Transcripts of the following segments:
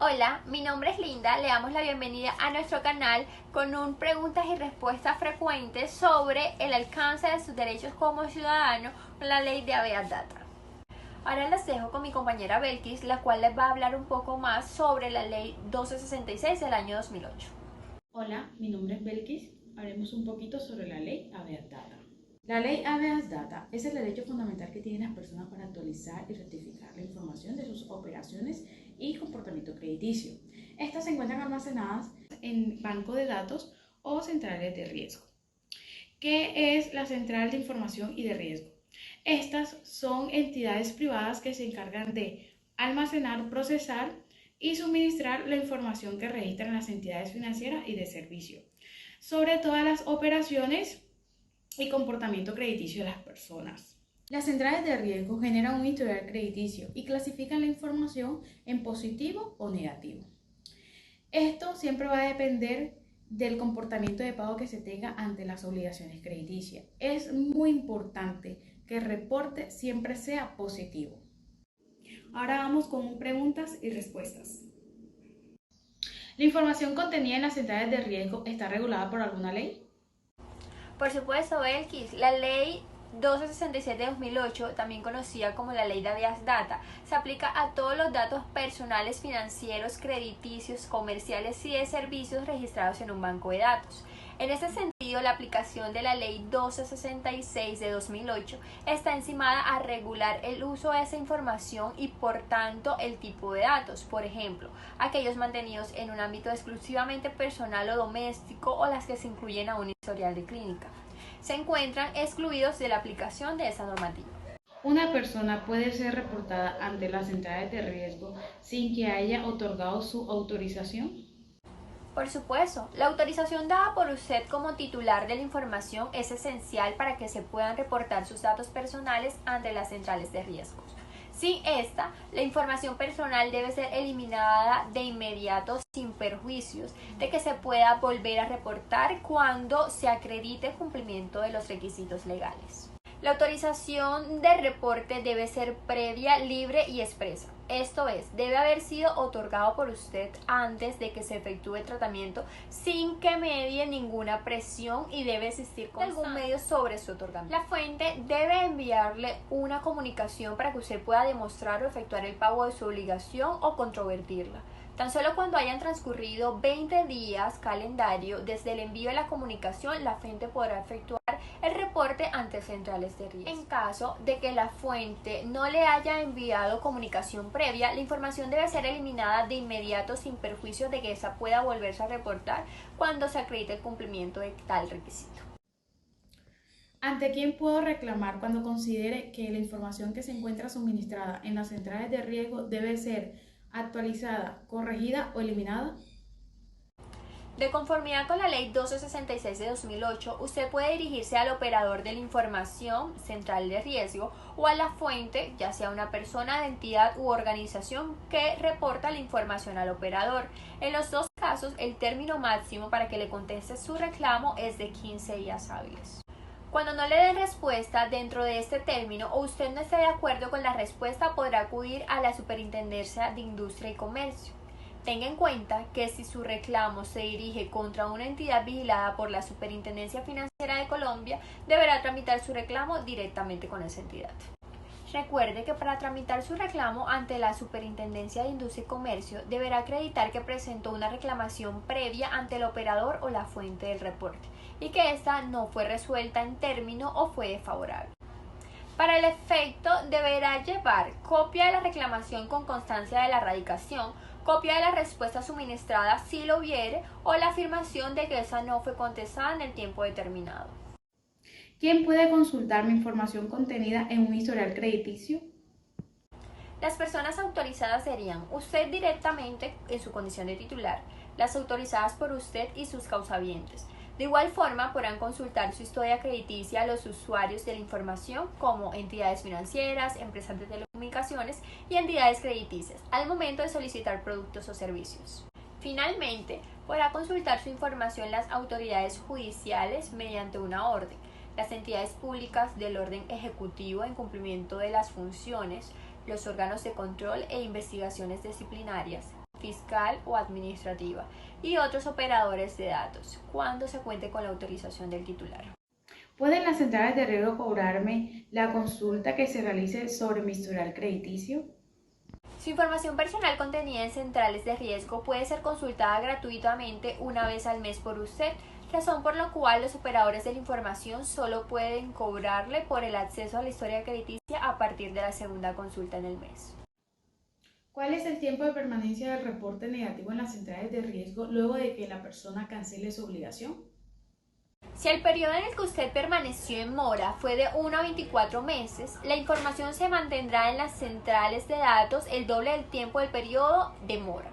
Hola, mi nombre es Linda, le damos la bienvenida a nuestro canal con un preguntas y respuestas frecuentes sobre el alcance de sus derechos como ciudadano con la ley de Habeas Data. Ahora les dejo con mi compañera Belkis, la cual les va a hablar un poco más sobre la ley 1266 del año 2008. Hola, mi nombre es Belkis. Haremos un poquito sobre la ley Habeas Data. La ley Habeas Data es el derecho fundamental que tienen las personas para actualizar y rectificar la información de sus operaciones y comportamiento crediticio. Estas se encuentran almacenadas en banco de datos o centrales de riesgo. ¿Qué es la central de información y de riesgo? Estas son entidades privadas que se encargan de almacenar, procesar y suministrar la información que registran las entidades financieras y de servicio sobre todas las operaciones y comportamiento crediticio de las personas. Las centrales de riesgo generan un historial crediticio y clasifican la información en positivo o negativo. Esto siempre va a depender del comportamiento de pago que se tenga ante las obligaciones crediticias. Es muy importante que el reporte siempre sea positivo. Ahora vamos con preguntas y respuestas. ¿La información contenida en las centrales de riesgo está regulada por alguna ley? Por supuesto, Belkis, la ley 1267 de 2008, también conocida como la ley de Habeas Data, se aplica a todos los datos personales, financieros, crediticios, comerciales y de servicios registrados en un banco de datos. En este sentido, la aplicación de la ley 1266 de 2008 está encimada a regular el uso de esa información y por tanto el tipo de datos, por ejemplo, aquellos mantenidos en un ámbito exclusivamente personal o doméstico o las que se incluyen a un historial de clínica. Se encuentran excluidos de la aplicación de esa normativa. Una persona puede ser reportada ante las centrales de riesgo sin que haya otorgado su autorización. Por supuesto, la autorización dada por usted como titular de la información es esencial para que se puedan reportar sus datos personales ante las centrales de riesgos. Sin esta, la información personal debe ser eliminada de inmediato sin perjuicios de que se pueda volver a reportar cuando se acredite el cumplimiento de los requisitos legales. La autorización de reporte debe ser previa, libre y expresa. Esto es, debe haber sido otorgado por usted antes de que se efectúe el tratamiento sin que medie ninguna presión y debe existir algún medio sobre su otorgamiento. La fuente debe enviarle una comunicación para que usted pueda demostrar o efectuar el pago de su obligación o controvertirla. Tan solo cuando hayan transcurrido 20 días calendario desde el envío de la comunicación, la fuente podrá efectuar el reporte ante centrales de riesgo. En caso de que la fuente no le haya enviado comunicación previa, la información debe ser eliminada de inmediato sin perjuicio de que esa pueda volverse a reportar cuando se acredite el cumplimiento de tal requisito. ¿Ante quién puedo reclamar cuando considere que la información que se encuentra suministrada en las centrales de riesgo debe ser actualizada, corregida o eliminada? De conformidad con la Ley 1266 de 2008, usted puede dirigirse al operador de la información central de riesgo o a la fuente, ya sea una persona, entidad u organización que reporta la información al operador. En los dos casos, el término máximo para que le conteste su reclamo es de 15 días hábiles. Cuando no le den respuesta dentro de este término o usted no esté de acuerdo con la respuesta, podrá acudir a la Superintendencia de Industria y Comercio. Tenga en cuenta que si su reclamo se dirige contra una entidad vigilada por la Superintendencia Financiera de Colombia, deberá tramitar su reclamo directamente con esa entidad. Recuerde que para tramitar su reclamo ante la Superintendencia de Industria y Comercio, deberá acreditar que presentó una reclamación previa ante el operador o la fuente del reporte y que ésta no fue resuelta en término o fue desfavorable. Para el efecto, deberá llevar copia de la reclamación con constancia de la radicación, copia de la respuesta suministrada si lo hubiere o la afirmación de que esa no fue contestada en el tiempo determinado. ¿Quién puede consultar mi información contenida en un historial crediticio? Las personas autorizadas serían usted directamente en su condición de titular, las autorizadas por usted y sus causavientes. De igual forma, podrán consultar su historia crediticia a los usuarios de la información como entidades financieras, empresas de telecomunicaciones y entidades crediticias al momento de solicitar productos o servicios. Finalmente, podrá consultar su información las autoridades judiciales mediante una orden, las entidades públicas del orden ejecutivo en cumplimiento de las funciones, los órganos de control e investigaciones disciplinarias. fiscal o administrativa y otros operadores de datos, cuando se cuente con la autorización del titular. ¿Pueden las centrales de riesgo cobrarme la consulta que se realice sobre mi historial crediticio? Su información personal contenida en centrales de riesgo puede ser consultada gratuitamente una vez al mes por usted, razón por la cual los operadores de la información solo pueden cobrarle por el acceso a la historia crediticia a partir de la segunda consulta en el mes. ¿Cuál es el tiempo de permanencia del reporte negativo en las centrales de riesgo luego de que la persona cancele su obligación? Si el periodo en el que usted permaneció en mora fue de 1 a 24 meses, la información se mantendrá en las centrales de datos el doble del tiempo del periodo de mora,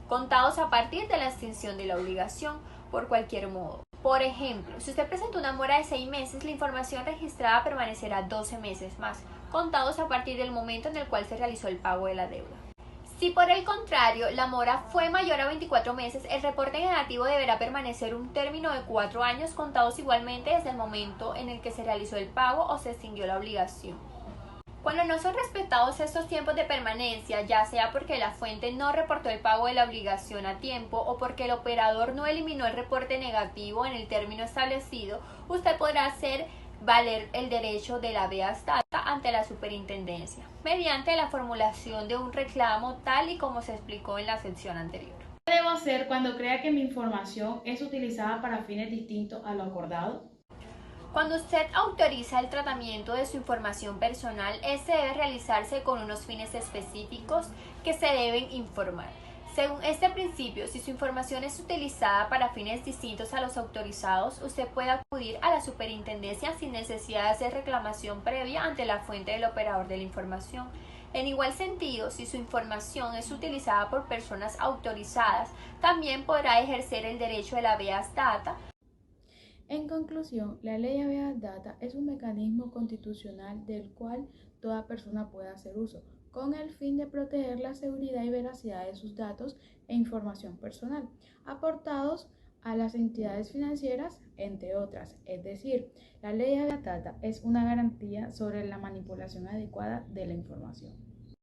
contados a partir de la extinción de la obligación, por cualquier modo. Por ejemplo, si usted presentó una mora de 6 meses, la información registrada permanecerá 12 meses más, contados a partir del momento en el cual se realizó el pago de la deuda. Si por el contrario la mora fue mayor a 24 meses, el reporte negativo deberá permanecer un término de 4 años contados igualmente desde el momento en el que se realizó el pago o se extinguió la obligación. Cuando no son respetados estos tiempos de permanencia, ya sea porque la fuente no reportó el pago de la obligación a tiempo o porque el operador no eliminó el reporte negativo en el término establecido, usted podrá hacer valer el derecho de la habeas data ante la superintendencia, mediante la formulación de un reclamo tal y como se explicó en la sección anterior. ¿Qué debo hacer cuando crea que mi información es utilizada para fines distintos a lo acordado? Cuando usted autoriza el tratamiento de su información personal, este debe realizarse con unos fines específicos que se deben informar. Según este principio, si su información es utilizada para fines distintos a los autorizados, usted puede acudir a la superintendencia sin necesidad de hacer reclamación previa ante la fuente del operador de la información. En igual sentido, si su información es utilizada por personas autorizadas, también podrá ejercer el derecho de la habeas data. En conclusión, la ley habeas data es un mecanismo constitucional del cual toda persona puede hacer uso, con el fin de proteger la seguridad y veracidad de sus datos e información personal, aportados a las entidades financieras, entre otras. Es decir, la ley habeas data es una garantía sobre la manipulación adecuada de la información.